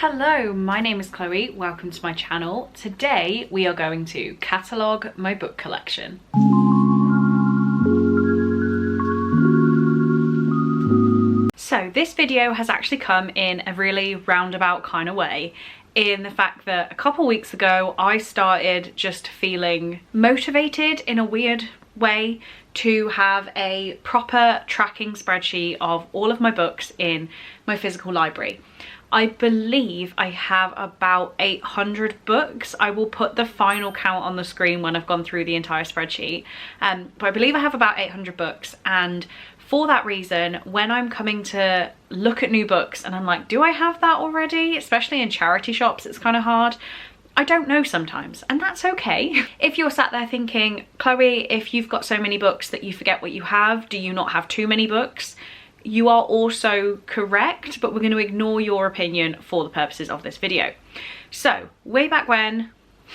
Hello, my name is Chloe. Welcome to my channel. Today we are going to catalogue my book collection. So this video has actually come in a really roundabout kind of way, in the fact that a couple weeks ago I started just feeling motivated in a weird way to have a proper tracking spreadsheet of all of my books in my physical library. I believe I have about 800 books. I will put the final count on the screen when I've gone through the entire spreadsheet. But I believe I have about 800 books, and for that reason, when I'm coming to look at new books and I'm like, do I have that already? Especially in charity shops, it's kind of hard. I don't know sometimes, and that's okay. If you're sat there thinking, Chloe, if you've got so many books that you forget what you have, do you not have too many books? You are also correct, but we're going to ignore your opinion for the purposes of this video. So way back when,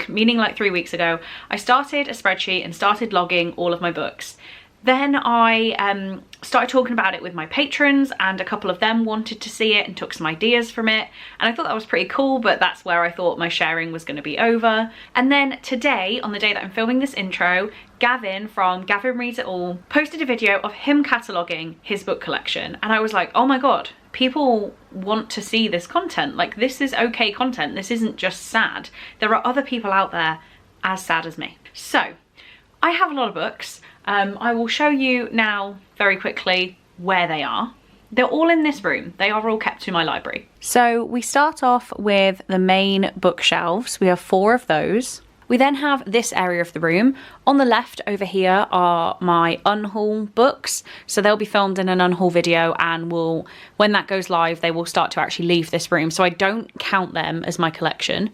meaning like 3 weeks ago, I started a spreadsheet and started logging all of my books. Then I started talking about it with my patrons, and a couple of them wanted to see it and took some ideas from it. And I thought that was pretty cool, but that's where I thought my sharing was going to be over. And then today, on the day that I'm filming this intro, Gavin from Gavin Reads It All posted a video of him cataloguing his book collection. And I was like, oh my God, people want to see this content. Like, this is okay content. This isn't just sad. There are other people out there as sad as me. So I have a lot of books. I will show you now very quickly where they are. They're all in this room. They are all kept in my library. So we start off with the main bookshelves. We have 4 of those. We then have this area of the room. On the left over here are my unhaul books. So they'll be filmed in an unhaul video, and when that goes live, they will start to actually leave this room. So I don't count them as my collection.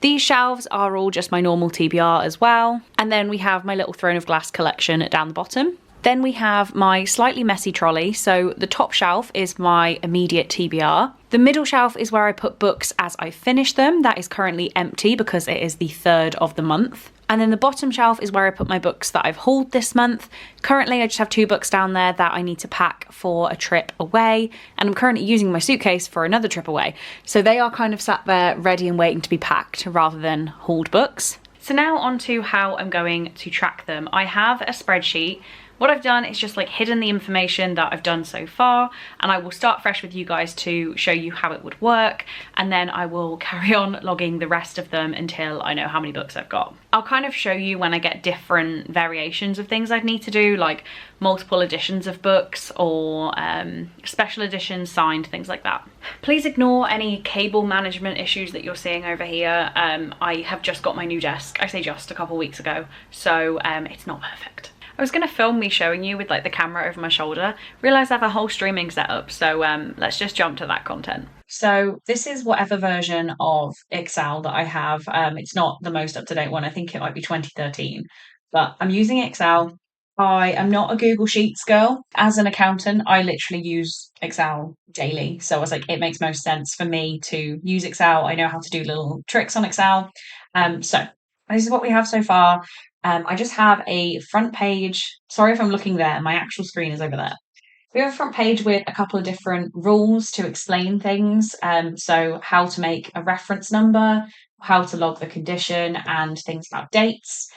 These shelves are all just my normal TBR as well. And then we have my little Throne of Glass collection down the bottom. Then we have my slightly messy trolley. So the top shelf is my immediate TBR. The middle shelf is where I put books as I finish them. That is currently empty because it is the 3rd of the month. And then the bottom shelf is where I put my books that I've hauled this month. Currently, I just have 2 books down there that I need to pack for a trip away. And I'm currently using my suitcase for another trip away. So they are kind of sat there ready and waiting to be packed rather than hauled books. So now on to how I'm going to track them. I have a spreadsheet. What I've done is just like hidden the information that I've done so far, and I will start fresh with you guys to show you how it would work, and then I will carry on logging the rest of them until I know how many books I've got. I'll kind of show you when I get different variations of things I'd need to do, like multiple editions of books or special editions, signed, things like that. Please ignore any cable management issues that you're seeing over here. I have just got my new desk. I say just, a couple weeks ago, so it's not perfect. I was going to film me showing you with like the camera over my shoulder, realised I have a whole streaming setup, so let's just jump to that content. So this is whatever version of Excel that I have. It's not the most up-to-date one. I think it might be 2013, but I'm using Excel. I am not a Google Sheets girl. As an accountant, I literally use Excel daily. So I was like, it makes most sense for me to use Excel. I know how to do little tricks on Excel. So this is what we have so far. I just have a front page. Sorry if I'm looking there. My actual screen is over there. We have a front page with a couple of different rules to explain things. So how to make a reference number, how to log the condition, and things about dates.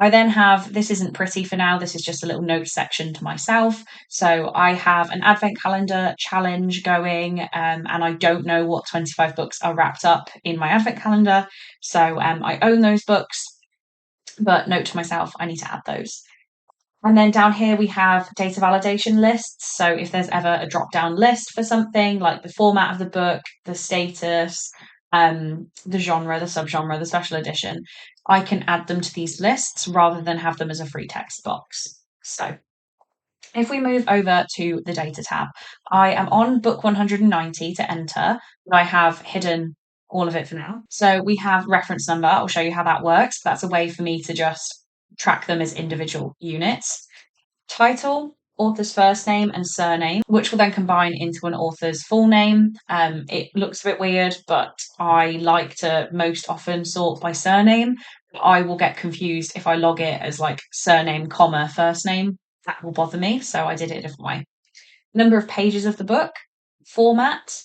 I then have, this isn't pretty for now, this is just a little notes section to myself. So I have an advent calendar challenge going, and I don't know what 25 books are wrapped up in my advent calendar. So I own those books, but note to myself, I need to add those. And then down here we have data validation lists. So if there's ever a drop-down list for something, like the format of the book, the status, the genre, the subgenre, the special edition, I can add them to these lists rather than have them as a free text box. So if we move over to the data tab, I am on book 190 to enter, but I have hidden all of it for now. So we have reference number. I'll show you how that works. That's a way for me to just track them as individual units. Title, author's first name and surname, which will then combine into an author's full name. It looks a bit weird, but I like to most often sort by surname. I will get confused if I log it as like surname, comma, first name. That will bother me, so I did it a different way. Number of pages of the book, format,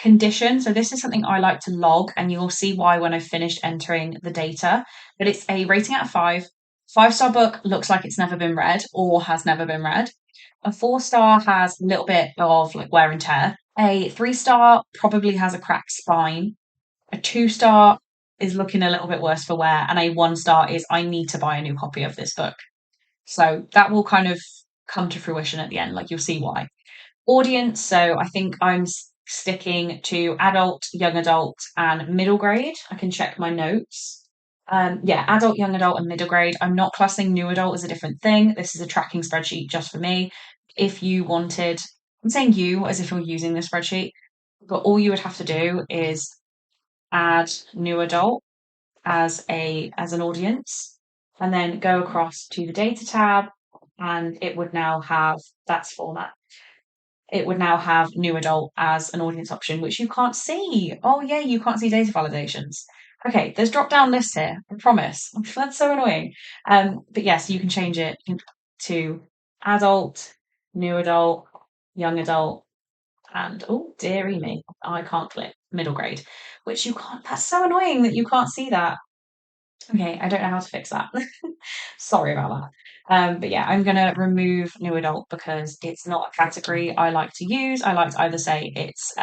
Condition, so this is something I like to log, and you'll see why when I've finished entering the data, but it's a rating out of 5. 5-star book looks like it's never been read or has never been read. A 4-star has a little bit of like wear and tear. A 3-star probably has a cracked spine. A 2-star is looking a little bit worse for wear, and a 1-star is I need to buy a new copy of this book. So that will kind of come to fruition at the end, like you'll see why. Audience, so I think I'm sticking to adult, young adult, and middle grade. I can check my notes. Yeah, adult, young adult, and middle grade. I'm not classing new adult as a different thing. This is a tracking spreadsheet just for me. If you wanted, I'm saying you as if you're using the spreadsheet, but all you would have to do is add new adult as an audience, and then go across to the data tab, and it would now have that's format. It would now have new adult as an audience option, which you can't see. Oh yeah, you can't see data validations. Okay, there's drop down lists here. I promise. That's so annoying. But yes, you can change it to adult, new adult, young adult, and oh dearie me, I can't click middle grade, which you can't. That's so annoying that you can't see that. Okay, I don't know how to fix that. Sorry about that. But yeah, I'm going to remove new adult because it's not a category I like to use. I like to either say it's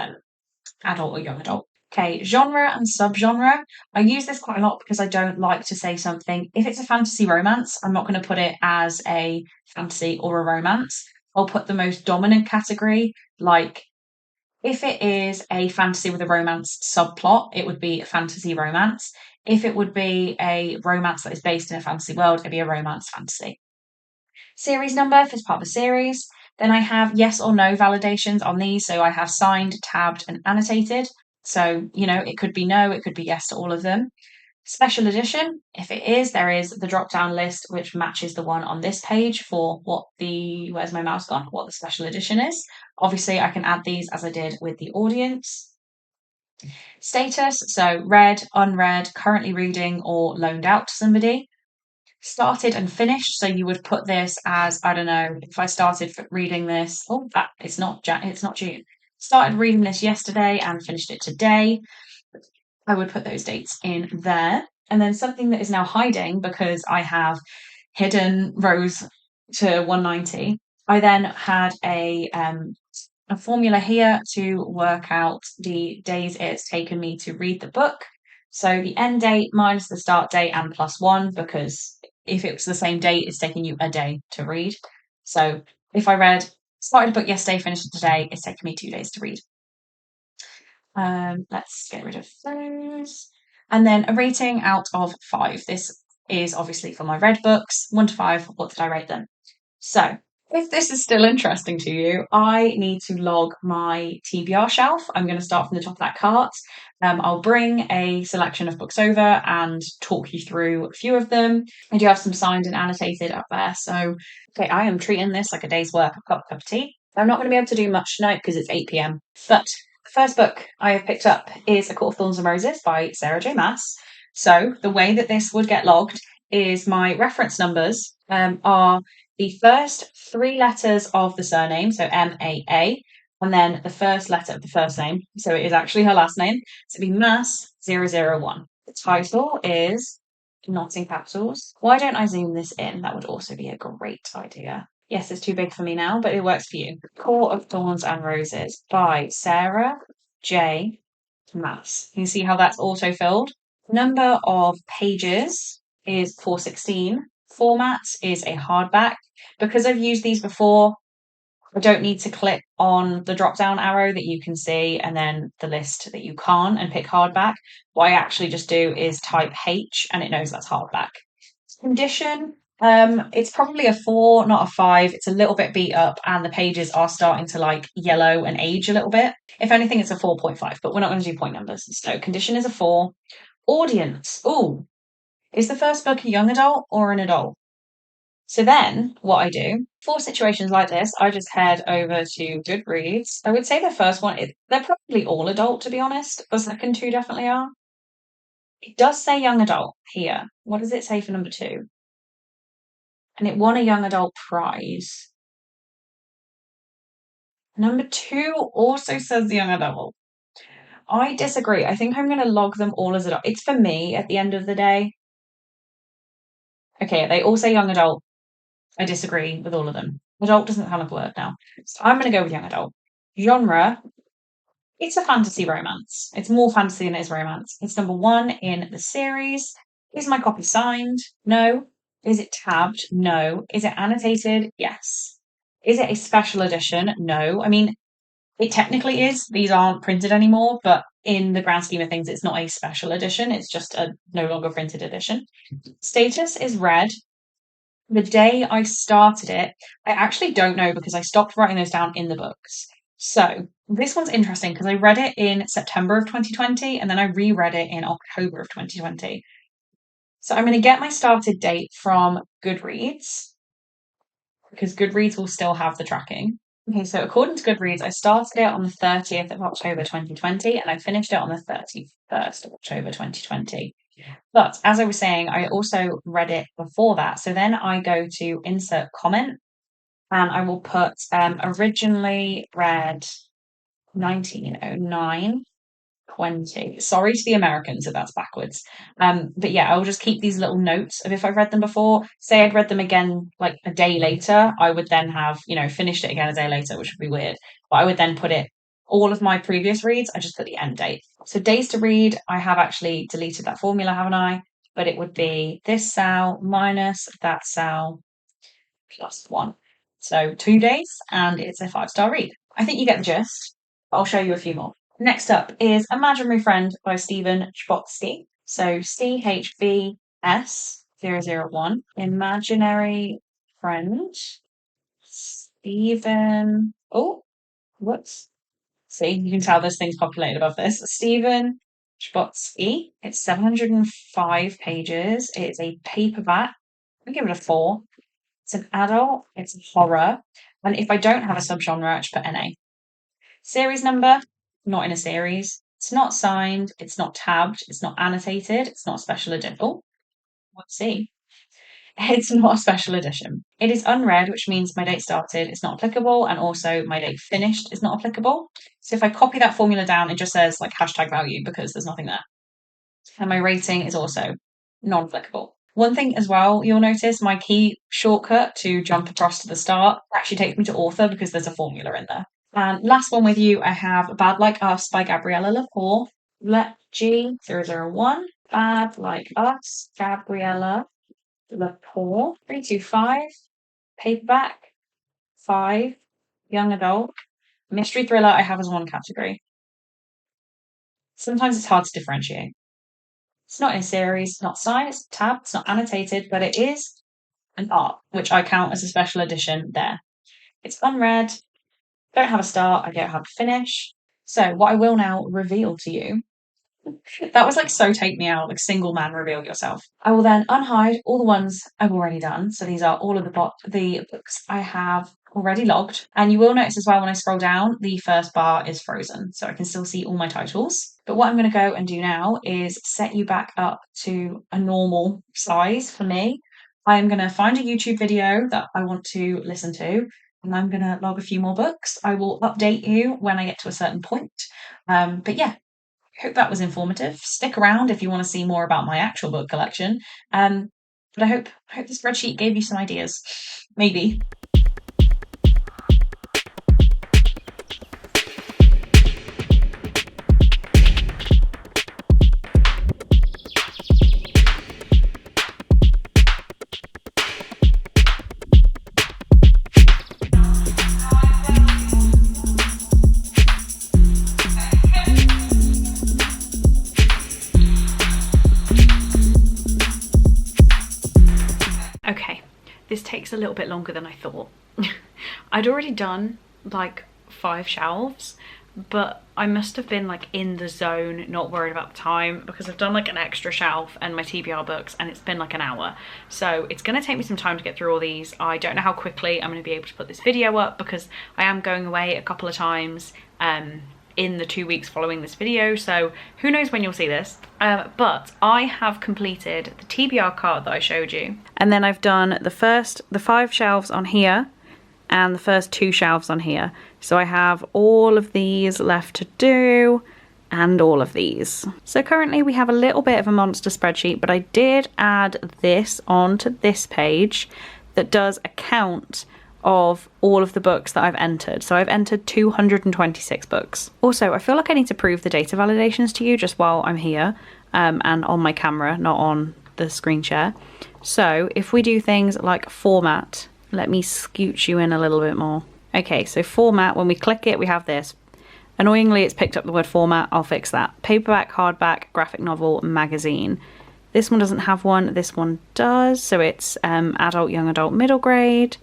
adult or young adult. Okay, genre and subgenre. I use this quite a lot because I don't like to say something. If it's a fantasy romance, I'm not going to put it as a fantasy or a romance. I'll put the most dominant category, like if it is a fantasy with a romance subplot, it would be a fantasy romance. If it would be a romance that is based in a fantasy world, it'd be a romance fantasy. Series number if it's part of a series. Then I have yes or no validations on these. So I have signed, tabbed, and annotated. So, it could be no, it could be yes to all of them. Special edition, if it is, there is the drop down list which matches the one on this page for where's my mouse gone? What the special edition is. Obviously, I can add these as I did with the audience. Status, so read, unread, currently reading, or loaned out to somebody. Started and finished, so you would put this as, I don't know, if I started reading this, it's not June. Started reading this yesterday and finished it today. I would put those dates in there. And then something that is now hiding because I have hidden rows to 190. I then had a formula here to work out the days it's taken me to read the book. So the end date minus the start date and +1, because if it was the same date, it's taking you a day to read. So if I started a book yesterday, finished it today, it's taking me 2 days to read. Let's get rid of those. And then a rating out of 5. This is obviously for my read books. 1 to 5, what did I rate them? So if this is still interesting to you, I need to log my TBR shelf. I'm going to start from the top of that cart. I'll bring a selection of books over and talk you through a few of them. I do have some signed and annotated up there. So, okay, I am treating this like a day's work. I've got a cup of tea. I'm not going to be able to do much tonight because it's 8 p.m. But the first book I have picked up is A Court of Thorns and Roses by Sarah J. Maas. So the way that this would get logged is my reference numbers are the first 3 letters of the surname, so M-A-A, and then the first letter of the first name. So it is actually her last name. So it'd be Maas 001. The title is not in capitals. Why don't I zoom this in? That would also be a great idea. Yes, it's too big for me now, but it works for you. Court of Thorns and Roses by Sarah J. Maas. You see how that's auto-filled? Number of pages is 416. Format is a hardback. Because I've used these before, I don't need to click on the drop-down arrow that you can see and then the list that you can't and pick hardback. What I actually just do is type H and it knows that's hardback. Condition, it's probably a 4, not a 5. It's a little bit beat up and the pages are starting to yellow and age a little bit. If anything, it's a 4.5, but we're not going to do point numbers. So condition is a 4. Audience. Ooh, is the first book a young adult or an adult? So then what I do for situations like this, I just head over to Goodreads. I would say the first one, they're probably all adult, to be honest. The second 2 definitely are. It does say young adult here. What does it say for number 2? And it won a young adult prize. Number 2 also says young adult. I disagree. I think I'm going to log them all as adult. It's for me at the end of the day. Okay, they all say young adult. I disagree with all of them. Adult doesn't sound like a word now. So I'm going to go with young adult. Genre, it's a fantasy romance. It's more fantasy than it is romance. It's number 1 in the series. Is my copy signed? No. Is it tabbed? No. Is it annotated? Yes. Is it a special edition? No. I mean, it technically is. These aren't printed anymore, but in the grand scheme of things, it's not a special edition. It's just a no longer printed edition. Status is read. The day I started it, I actually don't know because I stopped writing those down in the books. So this one's interesting because I read it in September of 2020 and then I reread it in October of 2020. So I'm going to get my started date from Goodreads because Goodreads will still have the tracking. Okay, so according to Goodreads, I started it on the 30th of October 2020 and I finished it on the 31st of October 2020. But as I was saying, I also read it before that. So then I go to insert comment and I will put originally read 1909 20. Sorry to the Americans if that's backwards. But yeah, I'll just keep these little notes of if I've read them before. Say I'd read them again like a day later, I would then have, finished it again a day later, which would be weird. But I would then put it, all of my previous reads, I just put the end date. So days to read, I have actually deleted that formula, haven't I? But it would be this cell minus that cell plus 1. So 2 days, and it's a 5-star read. I think you get the gist. I'll show you a few more. Next up is Imaginary Friend by Stephen Chbosky. So CHBS001. Imaginary Friend. Stephen. Oh, whoops. See, you can tell there's things populated above this. Stephen Chbosky. It's 705 pages. It's a paperback. I'll give it a 4. It's an adult. It's horror. And if I don't have a subgenre, I should put NA. Series number, not in a series. It's not signed. It's not tabbed. It's not annotated. It's not special edition. Oh, let's see. It's not a special edition. It is unread, which means my date started is not applicable, and also my date finished is not applicable. So if I copy that formula down, it just says like #value because there's nothing there. And my rating is also non-applicable. One thing as well, you'll notice my key shortcut to jump across to the start actually takes me to author because there's a formula in there. And last one with you, I have Bad Like Us by Gabriella Lepore. G001. Bad Like Us, Gabriella Lepore. 325. Paperback. 5. Young adult. Mystery thriller I have as one category. Sometimes it's hard to differentiate. It's not in a series, it's not signed, it's tabbed, it's not annotated, but it is an art, which I count as a special edition there. It's unread. Don't have a start, I don't have a finish. So what I will now reveal to you, that was like so take me out, like single man reveal yourself. I will then unhide all the ones I've already done. So these are all of the books I have already logged. And you will notice as well when I scroll down, the first bar is frozen. So I can still see all my titles. But what I'm going to go and do now is set you back up to a normal size for me. I'm going to find a YouTube video that I want to listen to. And I'm going to log a few more books. I will update you when I get to a certain point. But yeah, I hope that was informative. Stick around if you want to see more about my actual book collection. But I hope the spreadsheet gave you some ideas. Maybe. Okay, this takes a little bit longer than I thought. I'd already done like 5 shelves, but I must have been like in the zone, not worried about the time, because I've done like an extra shelf and my TBR books and it's been like an hour. So it's going to take me some time to get through all these. I don't know how quickly I'm going to be able to put this video up because I am going away a couple of times in the 2 weeks following this video, so who knows when you'll see this. But I have completed the TBR card that I showed you, and then I've done the 5 shelves on here and the first 2 shelves on here. So I have all of these left to do, and all of these. So currently we have a little bit of a monster spreadsheet, but I did add this onto this page that does a count of all of the books that I've entered. So I've entered 226 books. Also, I feel like I need to prove the data validations to you just while I'm here and on my camera, not on the screen share. So if we do things like format, let me scooch you in a little bit more. Okay, so format, when we click it, we have this. Annoyingly, it's picked up the word format. I'll fix that. Paperback, hardback, graphic novel, magazine. This one doesn't have one. This one does. So it's adult, young adult, middle grade.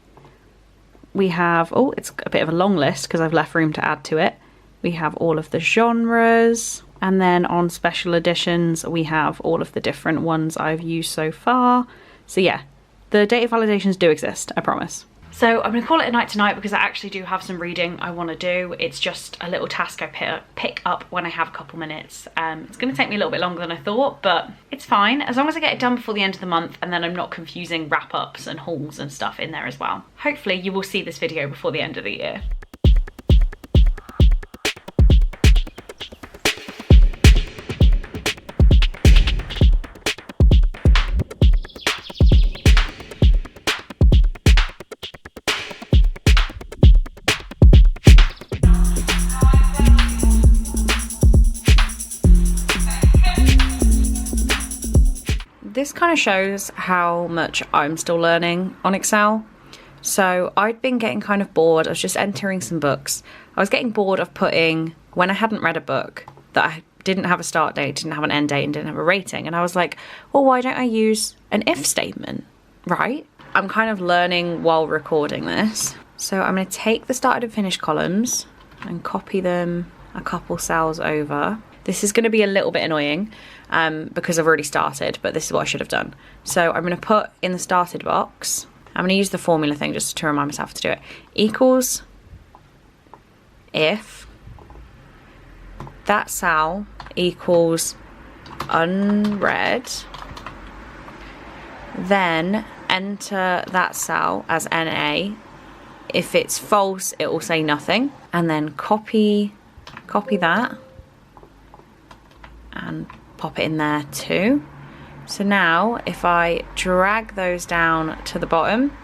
We have, oh, it's a bit of a long list because I've left room to add to it. We have all of the genres. And then on special editions, we have all of the different ones I've used so far. So yeah, the data validations do exist, I promise. So I'm going to call it a night tonight because I actually do have some reading I want to do. It's just a little task I pick up when I have a couple minutes. It's going to take me a little bit longer than I thought, but it's fine. As long as I get it done before the end of the month and then I'm not confusing wrap-ups and hauls and stuff in there as well. Hopefully you will see this video before the end of the year. This kind of shows how much I'm still learning on Excel. So I'd been getting kind of bored. I was just entering some books. I was getting bored of putting, when I hadn't read a book that I didn't have a start date, didn't have an end date, and didn't have a rating. And I was like, well, why don't I use an if statement, right? I'm kind of learning while recording this. So I'm going to take the started and finished columns and copy them a couple cells over. This is going to be a little bit annoying because I've already started, but this is what I should have done. So I'm going to put in the started box, I'm going to use the formula thing just to remind myself to do it, equals if that cell equals unread, then enter that cell as NA. If it's false, it will say nothing. And then copy that and pop it in there too. So now if I drag those down to the bottom,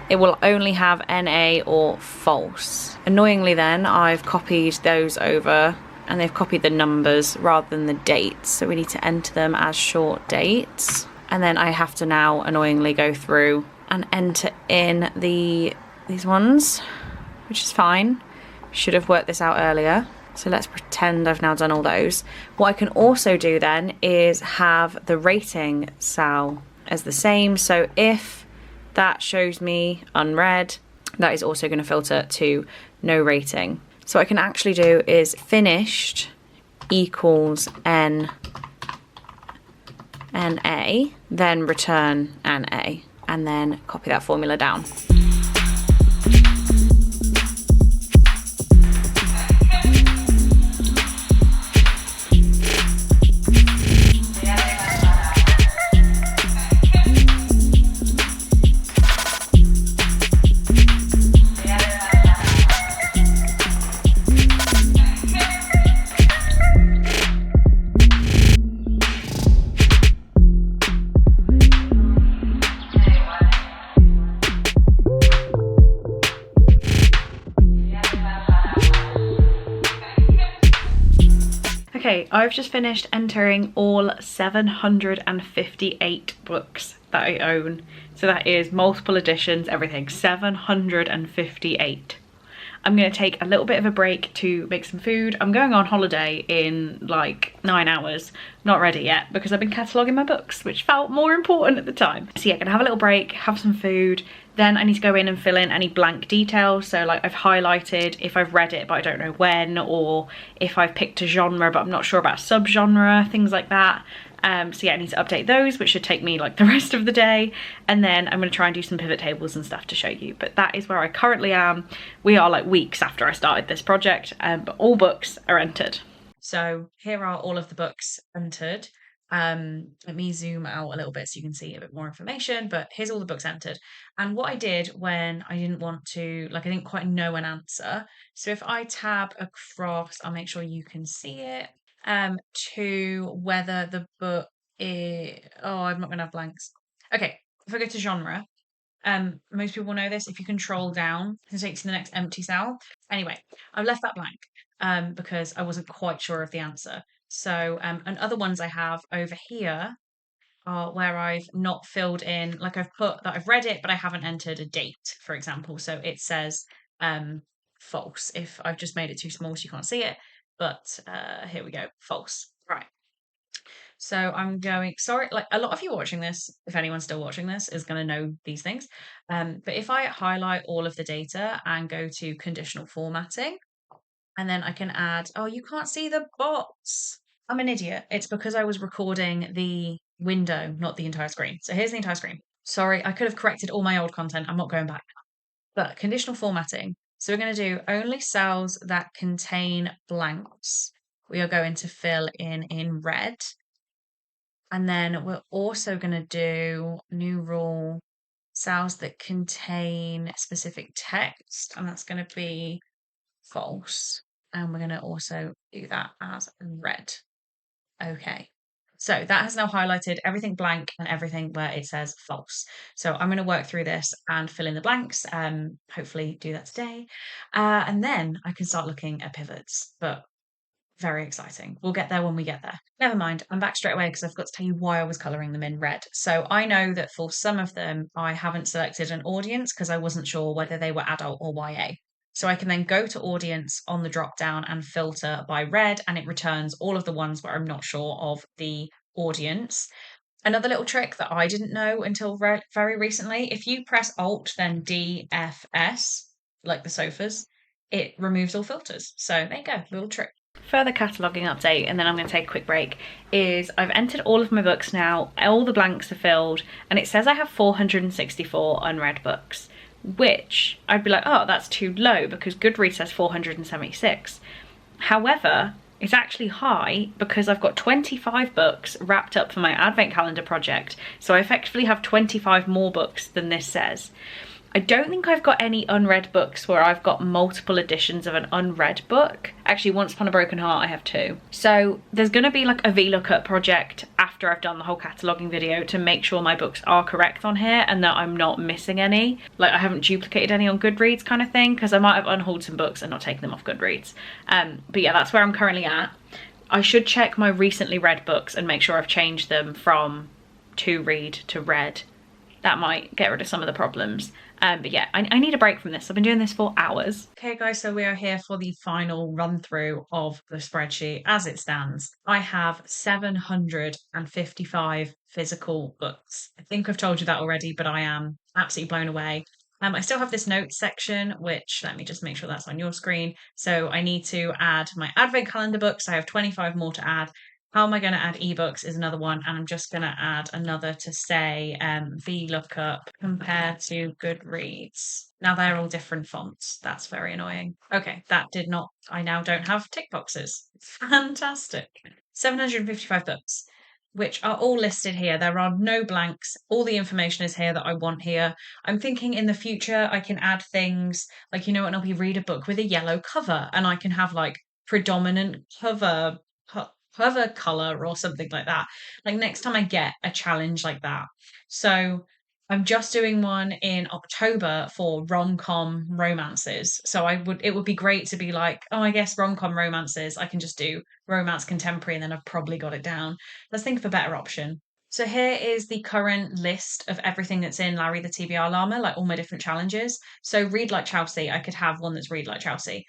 it will only have NA or false. Annoyingly then, I've copied those over and they've copied the numbers rather than the dates. So we need to enter them as short dates. And then I have to now annoyingly go through and enter in these ones, which is fine. Should have worked this out earlier. So let's pretend I've now done all those. What I can also do then is have the rating cell as the same. So if that shows me unread, that is also going to filter to no rating. So what I can actually do is finished equals NA, then return NA, and then copy that formula down. Okay, I've just finished entering all 758 books that I own. So that is multiple editions, everything, 758. I'm going to take a little bit of a break to make some food. I'm going on holiday in like 9 hours. Not ready yet because I've been cataloguing my books, which felt more important at the time. So yeah, gonna have a little break, have some food. Then I need to go in and fill in any blank details. So like I've highlighted if I've read it but I don't know when, or if I've picked a genre but I'm not sure about a subgenre, things like that. So yeah, I need to update those, which should take me like the rest of the day. And then I'm going to try and do some pivot tables and stuff to show you. But that is where I currently am. We are like weeks after I started this project, but all books are entered. So here are all of the books entered. Let me zoom out a little bit so you can see a bit more information, but here's all the books entered. And what I did when I didn't want to, like I didn't quite know an answer. So if I tab across, I'll make sure you can see it, to whether the book is, oh, I'm not gonna have blanks. Okay, if I go to genre, most people know this. If you control down, it takes you to the next empty cell. Anyway, I've left that blank because I wasn't quite sure of the answer. So, and other ones I have over here are where I've not filled in, like I've put that I've read it, but I haven't entered a date, for example. So it says false if I've just made it too small so you can't see it. But here we go, false. Right. So I'm going, sorry, like a lot of you watching this, if anyone's still watching this, is going to know these things. But if I highlight all of the data and go to conditional formatting, and then I can add, oh, you can't see the box. I'm an idiot. It's because I was recording the window, not the entire screen. So here's the entire screen. Sorry, I could have corrected all my old content. I'm not going back now. But conditional formatting. So we're going to do only cells that contain blanks. We are going to fill in red. And then we're also going to do new rule cells that contain specific text, and that's going to be false. And we're going to also do that as red. Okay. So that has now highlighted everything blank and everything where it says false. So I'm going to work through this and fill in the blanks. Hopefully do that today. And then I can start looking at pivots. But very exciting. We'll get there when we get there. Never mind. I'm back straight away because I've got to tell you why I was colouring them in red. So I know that for some of them, I haven't selected an audience because I wasn't sure whether they were adult or YA. So I can then go to audience on the drop down and filter by red, and it returns all of the ones where I'm not sure of the audience. Another little trick that I didn't know until very recently, if you press Alt, then DFS, like the sofas, it removes all filters. So there you go, little trick. Further cataloguing update, and then I'm going to take a quick break, is I've entered all of my books now, all the blanks are filled, and it says I have 464 unread books, which I'd be like, oh, that's too low because Goodreads says 476. However, it's actually high because I've got 25 books wrapped up for my advent calendar project, so I effectively have 25 more books than this says. I don't think I've got any unread books where I've got multiple editions of an unread book. Actually, Once Upon a Broken Heart, I have 2. So there's going to be like a VLOOKUP project after I've done the whole cataloguing video to make sure my books are correct on here and that I'm not missing any. Like I haven't duplicated any on Goodreads kind of thing, because I might have unhauled some books and not taken them off Goodreads. But yeah, that's where I'm currently at. I should check my recently read books and make sure I've changed them from to read to read. That might get rid of some of the problems. But yeah, I need a break from this. I've been doing this for hours. Okay guys, so we are here for the final run through of the spreadsheet as it stands. I have 755 physical books. I think I've told you that already, but I am absolutely blown away. I still have this notes section, which let me just make sure that's on your screen. So I need to add my advent calendar books. I have 25 more to add. How am I going to add ebooks is another one, and I'm just going to add another to say VLOOKUP compared to Goodreads. Now they're all different fonts. That's very annoying. Okay, that did not, I now don't have tick boxes. Fantastic. 755 books, which are all listed here. There are no blanks. All the information is here that I want here. I'm thinking in the future I can add things like, you know, and I'll be read a book with a yellow cover, and I can have like predominant cover color or something like that. Like next time I get a challenge like that. So I'm just doing one in October for rom-com romances. So it would be great to be like, oh, I guess rom-com romances, I can just do romance contemporary and then I've probably got it down. Let's think of a better option. So here is the current list of everything that's in Larry the TBR Llama, like all my different challenges. So Read Like Chelsea, I could have one that's Read Like Chelsea.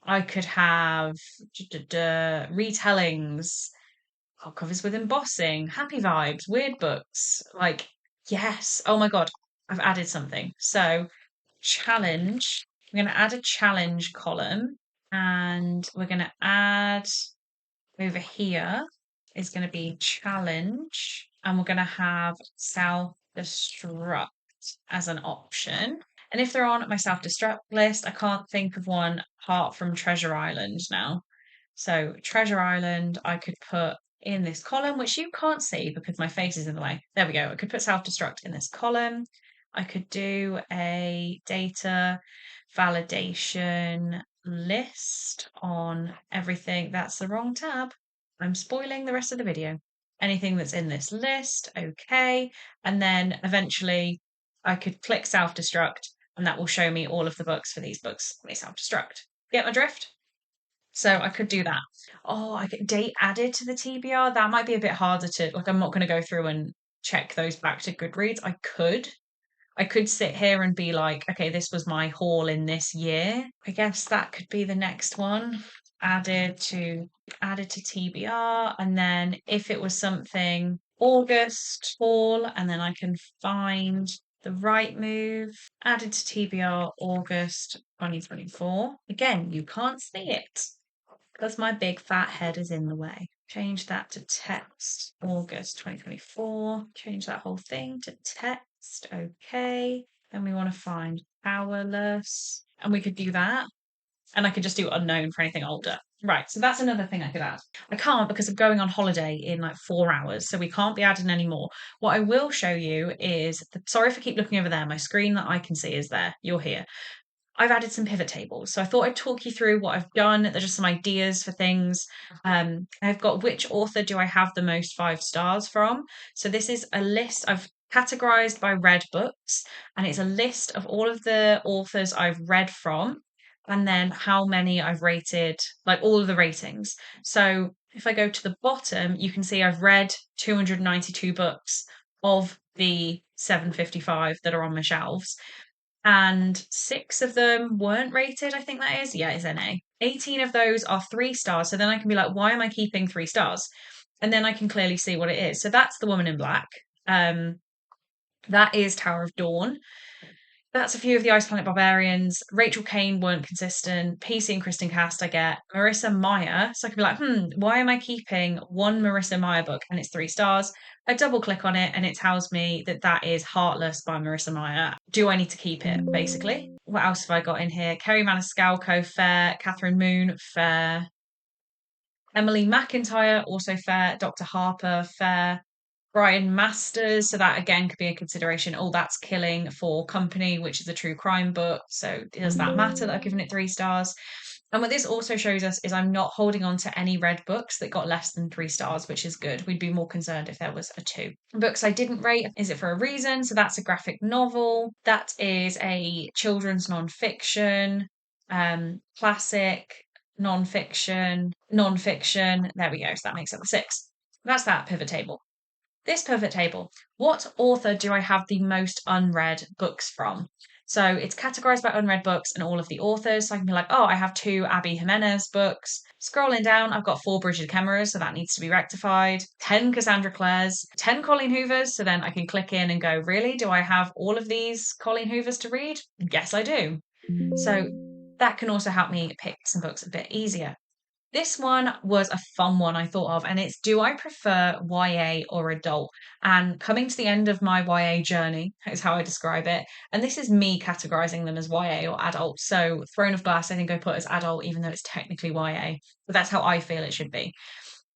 I could have retellings, covers with embossing, happy vibes, weird books. Like, yes. Oh my God, I've added something. So, challenge. We're going to add a challenge column, and we're going to add over here is going to be challenge, and we're going to have self-destruct as an option. And if they're on my self-destruct list, I can't think of one apart from Treasure Island now. So Treasure Island, I could put in this column, which you can't see because my face is in the way. There we go. I could put self-destruct in this column. I could do a data validation list on everything. That's the wrong tab. I'm spoiling the rest of the video. Anything that's in this list, okay. And then eventually I could click self-destruct and that will show me all of the books for these books. Let me self-destruct. Get my drift? So I could do that. Oh, I get date added to the TBR. That might be a bit harder to, like, I'm not going to go through and check those back to Goodreads. I could sit here and be like, okay, this was my haul in this year. I guess that could be the next one. Added to TBR. And then if it was something August haul, and then I can find the right move. Added to TBR August 2024. Again, you can't see it because my big fat head is in the way. Change that to text, August 2024. Change that whole thing to text. Okay. Then we want to find powerless. And we could do that. And I could just do unknown for anything older. Right. So that's another thing I could add. I can't because I'm going on holiday in like 4 hours. So we can't be adding any more. What I will show you is, sorry if I keep looking over there. My screen that I can see is there. You're here. I've added some pivot tables. So I thought I'd talk you through what I've done. There's just some ideas for things. I've got which author do I have the most 5 stars from. So this is a list I've categorized by read books, and it's a list of all of the authors I've read from, and then how many I've rated, like all of the ratings. So if I go to the bottom, you can see I've read 292 books of the 755 that are on my shelves, and 6 of them weren't rated. I think that is, yeah, it's NA. 18 of those are 3 stars. So then I can be like, why am I keeping 3 stars? And then I can clearly see what it is. So that's The Woman in Black. That is Tower of Dawn. That's a few of the Ice Planet Barbarians. Rachel Kane weren't consistent. PC and Kristen Cast I get. Marissa Meyer. So I can be like, why am I keeping one Marissa Meyer book and it's 3 stars? I double click on it and it tells me that that is Heartless by Marissa Meyer. Do I need to keep it, basically? What else have I got in here? Kerry Maniscalco, fair. Catherine Moon, fair. Emily McIntyre, also fair. Dr. Harper, fair. Brian Masters, so that again could be a consideration. Oh, that's Killing for Company, which is a true crime book. So does that matter that I've given it 3 stars? And what this also shows us is I'm not holding on to any read books that got less than 3 stars, which is good. We'd be more concerned if there was a 2. Books I didn't rate, is it for a reason? So that's a graphic novel. That is a children's nonfiction, classic, nonfiction. There we go. So that makes up the 6. That's that pivot table. This pivot table, what author do I have the most unread books from? So it's categorized by unread books and all of the authors. So I can be like, oh, I have 2 Abby Jimenez books. Scrolling down, I've got 4 Bridget Kemmerers, so that needs to be rectified. 10 Cassandra Clares, 10 Colleen Hoovers. So then I can click in and go, really? Do I have all of these Colleen Hoovers to read? Yes, I do. So that can also help me pick some books a bit easier. This one was a fun one I thought of, and it's, do I prefer YA or adult? And coming to the end of my YA journey is how I describe it. And this is me categorizing them as YA or adult. So Throne of Glass, I think I put as adult, even though it's technically YA, but that's how I feel it should be.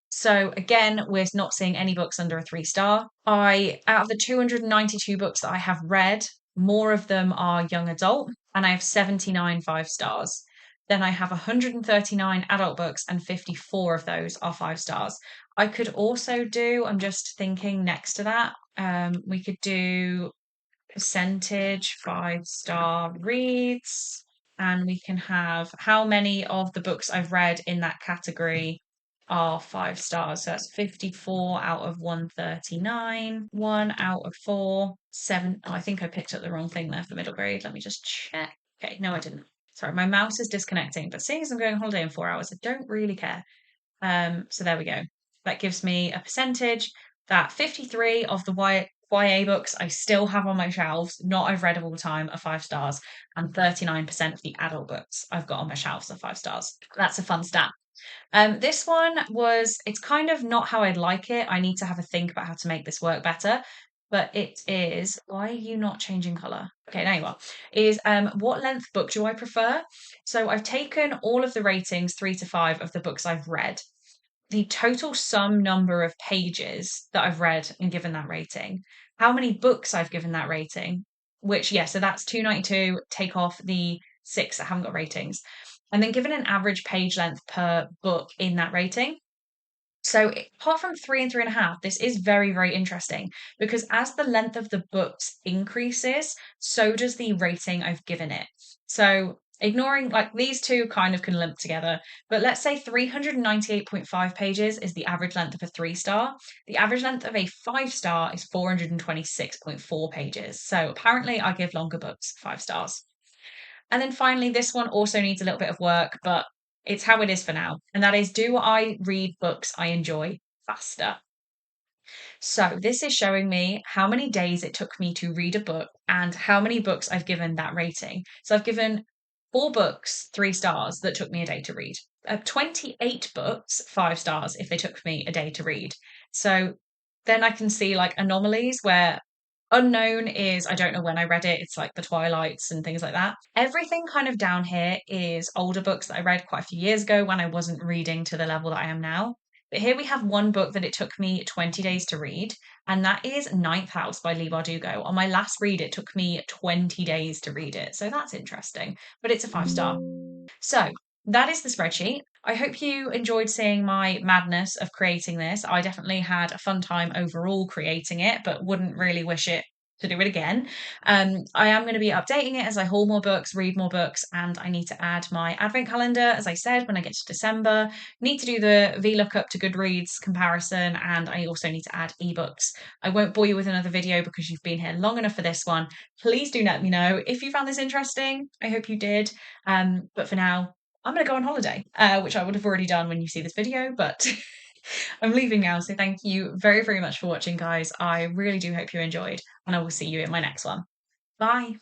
So again, we're not seeing any books under a 3 star. Out of the 292 books that I have read, more of them are young adult, and I have 79 5 stars. Then I have 139 adult books and 54 of those are 5 stars. I could also do, I'm just thinking next to that, we could do percentage 5-star reads, and we can have how many of the books I've read in that category are 5 stars. So that's 54 out of 139, 1 out of 4, 7. Oh, I think I picked up the wrong thing there for middle grade. Let me just check. Okay, no, I didn't. Sorry, my mouse is disconnecting, but seeing as I'm going on holiday in 4 hours, I don't really care. So there we go. That gives me a percentage that 53 of the YA books I still have on my shelves, not I've read of all time, are 5 stars, and 39% of the adult books I've got on my shelves are 5 stars. That's a fun stat. This one it's kind of not how I'd like it. I need to have a think about how to make this work better. But it is, why are you not changing colour? Okay, now you are. Is what length book do I prefer? So I've taken all of the ratings 3 to 5 of the books I've read. the total sum number of pages that I've read and given that rating, how many books I've given that rating, which, yeah, so that's 292, take off the 6 that haven't got ratings, and then given an average page length per book in that rating. So apart from 3 and 3.5, this is very, very interesting because as the length of the books increases, so does the rating I've given it. So ignoring like these two kind of can limp together, but let's say 398.5 pages is the average length of a 3-star. The average length of a 5-star is 426.4 pages. So apparently I give longer books 5 stars. And then finally, this one also needs a little bit of work, but it's how it is for now. And that is, do I read books I enjoy faster? So this is showing me how many days it took me to read a book and how many books I've given that rating. So I've given 4 books 3 stars that took me a day to read. 28 books 5 stars if they took me a day to read. So then I can see like anomalies where unknown is I don't know when I read it. It's like the Twilights and things like that. Everything kind of down here is older books that I read quite a few years ago when I wasn't reading to the level that I am now. But here we have one book that it took me 20 days to read, and that is Ninth House by Leigh Bardugo. On my last read, it took me 20 days to read it. So that's interesting, but it's a 5 star. So that is the spreadsheet. I hope you enjoyed seeing my madness of creating this. I definitely had a fun time overall creating it, but wouldn't really wish it to do it again. I am going to be updating it as I haul more books, read more books, and I need to add my advent calendar, as I said, when I get to December. Need to do the VLOOKUP to Goodreads comparison, and I also need to add ebooks. I won't bore you with another video because you've been here long enough for this one. Please do let me know if you found this interesting. I hope you did. But for now, I'm going to go on holiday, which I would have already done when you see this video, but I'm leaving now. So thank you very, very much for watching, guys. I really do hope you enjoyed, and I will see you in my next one. Bye.